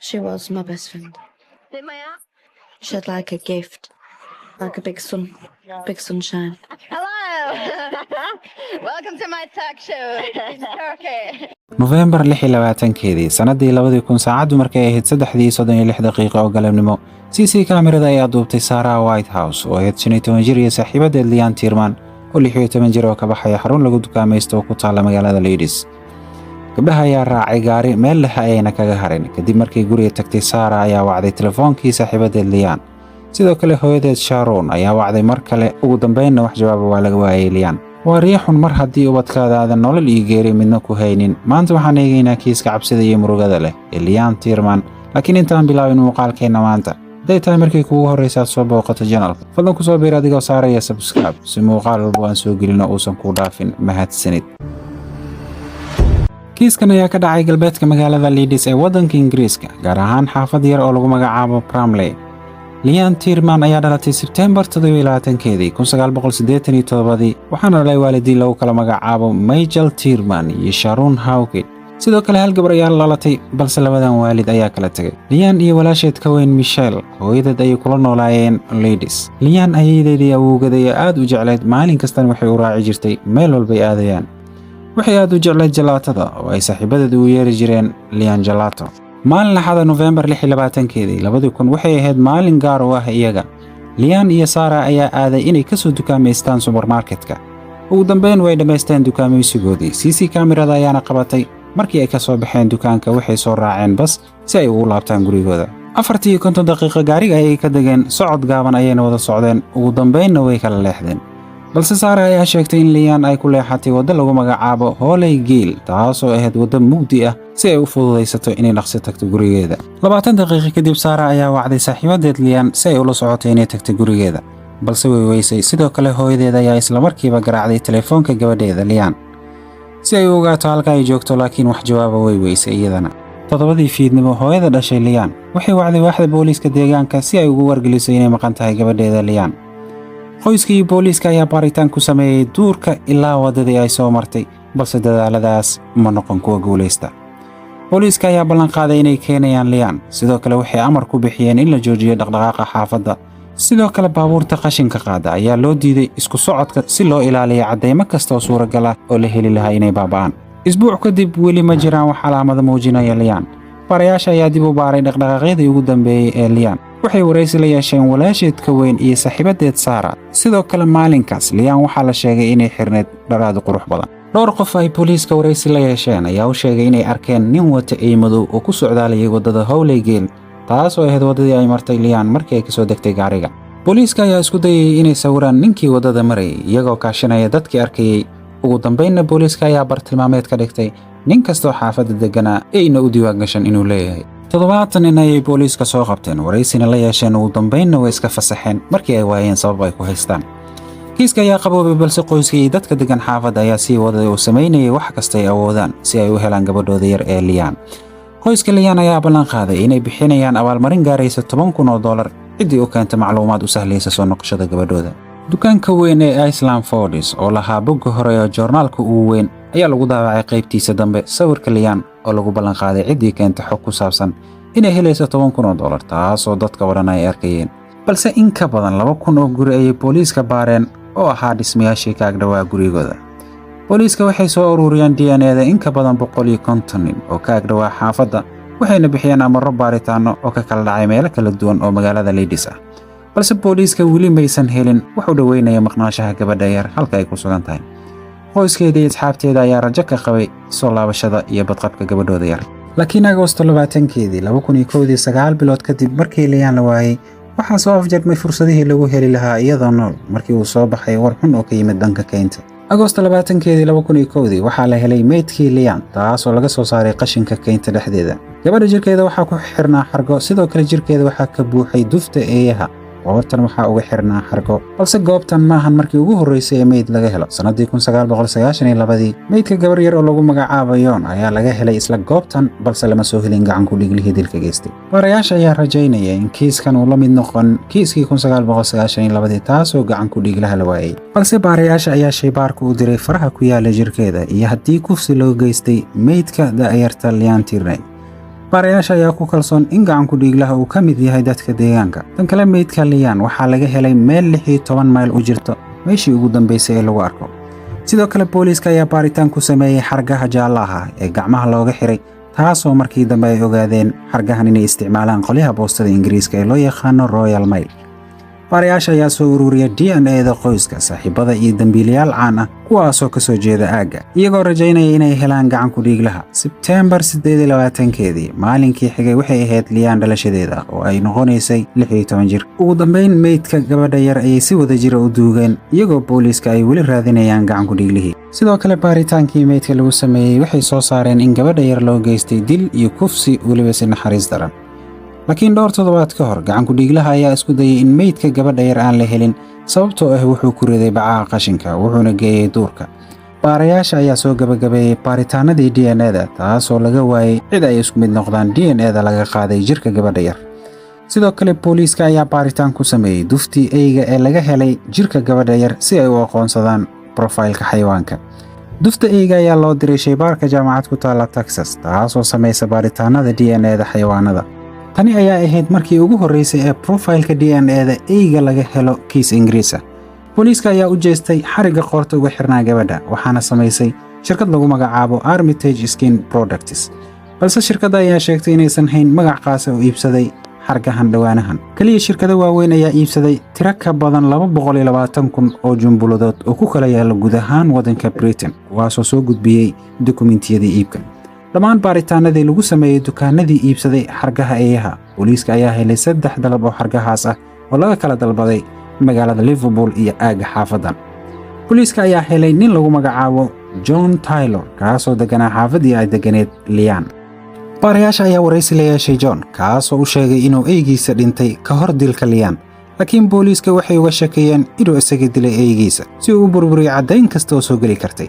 She was my best friend. She had like a gift, like a big sunshine. Hello! Welcome to my talk show. It's Turkey. November 26 sanadii 2000 saacadu markay ahayd 3:36 daqiiqo oo galabnimo CC kaamirada ayaa duubtay Sarah Whitehouse oo ahayd 15 jir iyo saaxiibadeed Lian Tierman oo 16 jir oo ka baxay xarun lagu dukaamaysto oo ku taala magaalada Leeds. Gabdhaha ayaa raacay gaari meel leh ayna kaga harin kadib markii guriga tagtay Sarah ayaa wacday telefoonkii saaxiibadeed Lian. sidoo kale hooyadeed Sharon ayaa wacday mar kale ugu dambeynna wax jawaab waa laga waayay Lian. waa riixun mar haddii ubadkaada aadan nolol iyo geeri midna ku haynin. maanta waxaan eegaynaa kiiska cabsida iyo murugada leh ee Lian Tierman, laakiin intaan bilaabin muuqaalkeena maanta haday tahay markii kuugu horreysa soo booqato channelka, fadlan ku soo biir adigoo saaraya subscribe si muuqaal walba aan soo gelino uusan ku dhaafin. mahadsanid. kiiskan ayaa ka dhacay galbeedka magaalada Leeds ee waddanka Ingiriiska, gaar ahaan xaafad yar oo lagu magacaabo Bramley. Lian Tierman ayaa dhalatay September 27, 1987 waxaana dhalay waalidii lagu kala magacaabo Michael Tierman iyo Sharon Hawkett. sidoo kale hal gabar ayaa dhalatay balse labadan waalid ayaa kala tagay. Lian iyo walaasheed ka weyn Michelle hooyadeed ay kula noolaayeen Leeds. Lian ayadeedii awowgeed aad u jecleed, maalin kasta waxay u raaci jirtay meel walba ay aadayaan. waxay aad u jecleed jalaatada oo ay saaxiibadeed ugu yeeri jireen Lian Gelato. maalin laxada November 26, 2000 waxay ahayd maalin gaar u ah iyaga. Lian iyo Sarah ayaa aaday inay ka soo dukaamaystaan supermarketka. ugu dambeyn way dhamaysteen dukaamaysigoodii. CC kaamirada ayaana qabatay markii ay ka soo baxeen dukaanka waxay soo raaceen bas si ay ugu laabtaan gurigooda. 40 daqiiqo gaariga ayay ka degeen, socod gaaban ayayna wada socdeen, ugu dambeynna way kala leexdeen. balse Sarah ayaa sheegtay in Lian ay ku leexatay waddo lagu magacaabo Holley Gale, taasoo ahayd waddo mugdi ah si ay u fududaysato inay dhaqso tagto gurigeeda. 20 daqiiqo kadib Sarah ayaa wacday saaxiibadeed Lian si ay ula socoto inay tagto gurigeeda, balse way weysay. sidoo kale hooyadeed ayaa isla markiiba garaacday telefoonka gabadheeda Lian si ay u ogaato halka ay joogto, laakiin wax jawaab way weysay iyadana. 7 fiidnimo hooyada dhashay Lian waxay wacday waaxda booliiska deegaanka si ay ugu wargeliso inay maqan tahay gabadheeda Lian. qoyska iyo booliiska ayaa baaritaan ku sameeyay duurka ilaa wadadii ay soo martay, balse dadaaladaas ma noqon kuwa guuleysta. booliiska ayaa ballan qaaday inay keenayaan Lian. sidoo kale waxay amar ku bixiyeen in la joojiyo dhaqdhaqaaqa xaafadda. sidoo kale baabuurta qashinka qaada ayaa loo diiday isku socodka si loo ilaaliyo cadeymo kasta oo suuragal ah oo la heli lahaa inay baaba'aan. isbuuc kadib weli ma jiraan wax calaamado muujinaya Lian. baarayaasha ayaa dib u baaray dhaqdhaqaaqyadii ugu dambeeyay ee Lian. waxay wareysi la yeesheen walaasheed ka weyn iyo saaxiibadeed Sarah. sidoo kale maalinkaas Lian waxaa la sheegay inay xirneed dhar aad u qurux badan. dhowr qof ay booliiska wareysi la yeesheen ayaa u sheegay inay arkeen nin wata eey madow oo ku socdaalayay wadada Holley Gale, taasoo ahayd wadadii ay martay Lian markii ay ka soo degtay gaariga. booliiska ayaa isku dayay inay sawiraan ninkii wadada marayay iyagoo kaashanaya dadkii arkayay. ugu dambeynna booliiska ayaa bartilmaameed ka dhigtay nin kastoo xaafadda deganaa ayna u diiwaan gashan inuu leeyahay. 70 nin ayay booliiska soo qabteen, wareysina la yeesheen, ugu dambeynna way iska fasaxeen markii ay waayeen sabab ay ku haystaan. kiiska ayaa qaboobay, balse qoyska iyo dadka degan xaafadda ayaa sii waday oo sameynayay wax kasta ay awoodaan si ay u helaan gabadhooda yar ee Lian. qoyska Lian ayaa ballan qaaday inay bixinayaan abaalmarin gaaraysa $10,000 ciddii u keenta macluumaad u sahlaysa soo noqoshada gabadhooda. dukaanka weyn ee Iceland Foods oo lahaa bogga hore ee joornaalka ugu weyn ayaa lagu daabacay qaybtiisa dambe sawirka Lian oo lagu ballan qaaday ciddii keenta xog ku saabsan inay helayso $10,000, taasoo dadka wadan ay arkayeen. balse in ka badan 2,000 oo guri ayay booliiska baareen oo ahaa dhismayaashii ka agdhawaa gurigooda. booliiska waxay soo ururiyeen DNA-da in ka badan 150 nin oo ka agdhawaa xaafadda, waxayna bixiyeen amarro baaritaano oo ka kala dhacay meelo kala duwan oo magaalada Leeds ah. balse booliiska weli maysan helin wax u dhaweynaya maqnaanshaha gabadha yar halka ay ku sugan tahay. qoyskeeda iyo asxaabteeda ayaa rajo ka qabay soo laabashada iyo badqabka gabadhooda yar. laakiin Agoosto 20, 2001 9 bilood kadib markii Lian la waayay, waxaa soo afjarmay fursadihii lagu heli lahaa iyadoo nool markii uu soo baxay war xun oo ka yimid dhanka keynta. Agoosto 20, 2001 waxaa la helay meydkii Lian, taasoo laga soo saaray qashinka keynta dhexdeeda. gabadha jirkeeda waxaa ku xirnaa xargo, sidoo kale jirkeeda waxaa ka buuxay dufta eeyaha. goobtan waxaa uga xirnaa xargo, balse goobtan maahan markii ugu horreysay ee meyd laga helo. sanadii 1992 meydka gabar yar oo lagu magacaabo Yoon ayaa laga helay isla goobtan, balse lama soo helin gacan ku dhiglihii dilka geystay. baarayaasha ayaa rajaynaya in kiiskan uu la mid noqon kiiskii 1992 taasoo gacan ku dhiglaha la waayay. balse baarayaasha ayaa shaybaarku u diray faraha ku yaala jirkeeda iyo haddii kufsi loo geystay meydka da'yarta Lian Tierman. baarayaasha ayaa ku kalsoon in gacanku dhiiglaha uu ka mid yahay dadka deegaanka. tan kale meydka Lian waxaa laga helay meel 16 mayl u jirto meeshii ugu dambeysay ee lagu arko. sidoo kale booliiska ayaa baaritaan ku sameeyay xargaha jaalaha ee gacmaha looga xiray, taasoo markii dambe ay ogaadeen xargahan inay isticmaalaan qolyaha boostada Ingiriiska ee loo yaqaano Royal Mail. baarayaasha ayaa soo ururiyay DNA-da qoyska, saaxiibada iyo dambiilayaal caan ah kuwaasoo ka soo jeeda aagga, iyagoo rajaynaya inay helaan gacanku dhiiglaha. Sebtembar 28-keedii maalinkii xigay waxay ahayd Lian dhalashadeeda oo ay noqonaysay 16 jir. ugu dambeyn meydka gabadha yar ayay si wada jir u duugeen, iyagoo booliiska ay weli raadinayaan gacanku dhiiglihii. sidoo kale baaritaankii meydka lagu sameeyey waxay soo saareen in gabadha yar loo geystay dil iyo kufsi weliba si naxariis daran. laakiin dhowr toddobaad ka hor gacanku dhiiglaha ayaa isku dayay in meydka gabadha yar aan la helin, sababtoo ah wuxuu ku riday bacaha qashinka wuxuuna geeyay duurka. baarayaasha ayaa soo gabagabeeyay baaritaanadii DNA-da, taasoo laga waayay cid ay isku mid noqdaan DNA-da laga qaaday jirka gabadha yar. sidoo kale booliiska ayaa baaritaan ku sameeyay duftii eyga ee laga helay jirka gabadha yar si ay u aqoonsadaan profaylka xayawaanka. dufta eyga ayaa loo diray shaybaarka jaamacad ku taala Texas, taasoo samaysa baaritaanada DNA-da xayawaanada. tani ayaa ahayd markii ugu horreysay ee profaylka DNA-da eyga laga helo kiis Ingiriis ah. booliiska ayaa u jeestay xariga qoorta uga xirnaa gabadha, waxaana samaysay shirkad lagu magacaabo Armitage Skin Products. balse shirkadda ayaa sheegtay inaysan hayn magac qaas oo iibsaday xargahan dhawaanahan. kaliya shirkado waaweyn ayaa iibsaday tiro ka badan 220,000 oo jumbuladood oo ku kala yaala guud ahaan waddanka Britain, kuwaasoo soo gudbiyey dukumentiyadii iibka. dhammaan baaritaanadii lagu sameeyey dukaanadii iibsaday xargaha eeyaha, booliiska ayaa helay 3 dalab oo xargahaas ah oo laga kala dalbaday magaalada Liverpool iyo aagga xaafadan. booliiska ayaa helay nin lagu magacaabo John Taylor, kaasoo deganaa xaafadii ay deganeed Lian. baarayaasha ayaa waraysi la yeeshay John, kaasoo u sheegay inuu eygiisa dhintay ka hor dilka Lian, laakiin booliiska waxay uga shakiyeen inuu isaga dilay eygiisa si uu u burburiyo caddayn kasta oo soo geli kartay.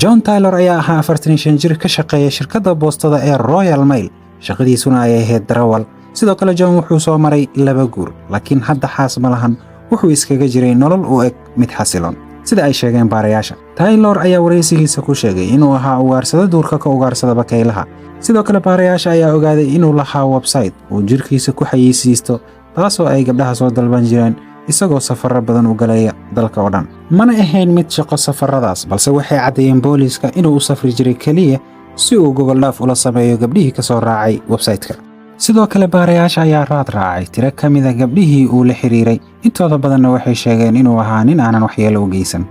John Taylor ayaa ahaa 45 jir ka shaqeeya shirkadda boostada ee Royal Mail, shaqadiisuna ay ahayd darawal. sidoo kale John wuxuu soo maray 2 guur, laakiin hadda xaas ma lahan, wuxuu iskaga jiray nolol u eg mid xasiloon sida ay sheegeen baarayaasha. Taylor ayaa waraysigiisa ku sheegay inuu ahaa ugaarsada duurka ka ugaarsada bakaylaha. sidoo kale baarayaasha ayaa ogaaday inuu lahaa website uu jirkiisa ku xayeysiisto, taasoo ay gabdhaha soo dalban jireen isagoo safarro badan u galaya dalka oo dhan. mana ahayn mid shaqo safarradaas, balse waxay caddeeyeen booliiska inuu u safri jiray keliya si uu gogol dhaaf ula sameeyo gabdhihii ka soo raacay website-ka. sidoo kale baarayaasha ayaa raad raacay tiro ka mid a gabdhihii uu la xiriiray, intooda badanna waxay sheegeen inuu ahaa nin aanan waxyeello u geysan.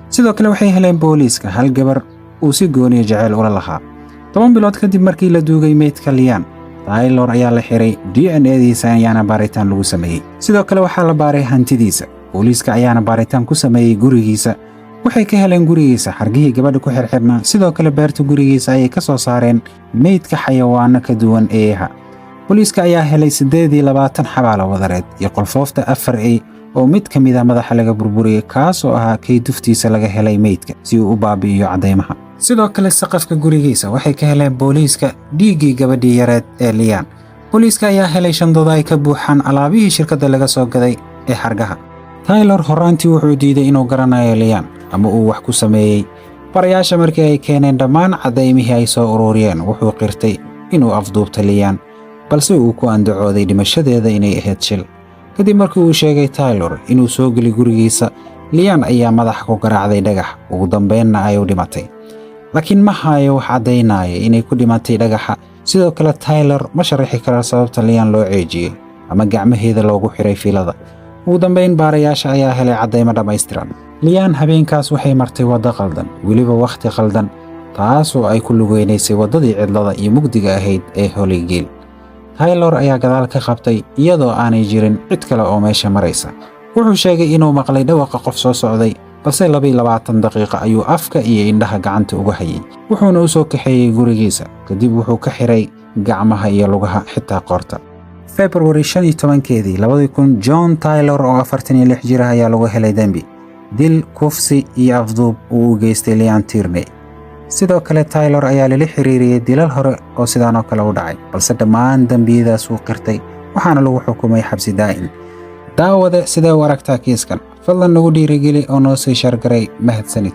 sidoo kale waxay heleen booliiska hal gabar uu si gooniyo jecel ula lahaa. 10 bilood kadib markii la duugay meydka Lian, Taylor ayaa la xiray, DNA-diisa ayaana baaritaan lagu sameeyey. sidoo kale waxaa la baaray hantidiisa, booliiska ayaana baaritaan ku sameeyey gurigiisa. waxay ka heleen gurigiisa xargihii gabadha ku xirxirnaa, sidoo kale beerta gurigiisa ayay ka soo saareen meydka xayawaano ka duwan eeyaha. booliiska ayaa helay 28 xabaalo wadareed iyo qolfoofta 4 ey oo mid ka mid ah madaxa laga burburiyey, kaasoo ahaa kay duftiisa laga helay meydka si uu u baabi'iyo caddaymaha. sidoo kale saqafka gurigiisa waxay ka heleen booliiska dhiiggii gabadhii yareed ee Lian. booliiska ayaa helay shandooda ay ka buuxaan alaabihii shirkadda laga soo gaday ee xargaha. Taylor horaantii wuxuu diiday inuu garanayo Lian ama uu wax ku sameeyey. barayaasha markii ay keeneen dhammaan cadaymihii ay soo ururiyeen, wuxuu qirtay inuu afduubtay Lian, balse uu ku andacooday dhimashadeeda inay ahayd shil. kadib markii uu sheegay Taylor inuu soo gali gurigiisa, Lian ayaa madaxa ku garaacday dhagax, ugu dambeynna ay u dhimatay. laakiin ma hayo wax caddaynaya inay ku dhimatay dhagaxa. sidoo kale Taylor ma sharaxi karo sababta Lian loo ceejiyey ama gacmaheeda loogu xiray fiilada. ugu dambeyn baarayaasha ayaa helay caddaymo dhammaystiran. Lian habeenkaas waxay martay waddo qaldan, weliba wakhti qaldan, taasoo ay ku lugeynaysay waddadii cidlada iyo mugdiga ahayd ee Holygill. Taylor ayaa gadaal ka qabtay iyadoo aanay jirin cid kale oo meesha maraysa. wuxuu sheegay inuu maqlay dhawaqa qof soo socday, balse 22 daqiiqo ayuu afka iyo indhaha gacanta uga hayay. wuxuuna u soo kaxeeyey gurigiisa, kadib wuxuu ka xiray gacmaha iyo lugaha xitaa qoorta. February 15keedii 2000, John Taylor oo 46 jir ah ayaa lagu helay dambi dil, kufsi iyo afduub uu u geystay Lian Tierney. sidoo kale Taylor ayaa lala xiriiriyey dilal hore oo sidaan oo kale u dhacay, balse dhammaan dambiyadaas uu qirtay, waxaana lagu xukumay xabsi daa'im. daawada sidee u aragtaa kiiskan? fadlan nagu dhiirigeli oo noo sii share garay. mahadsanid.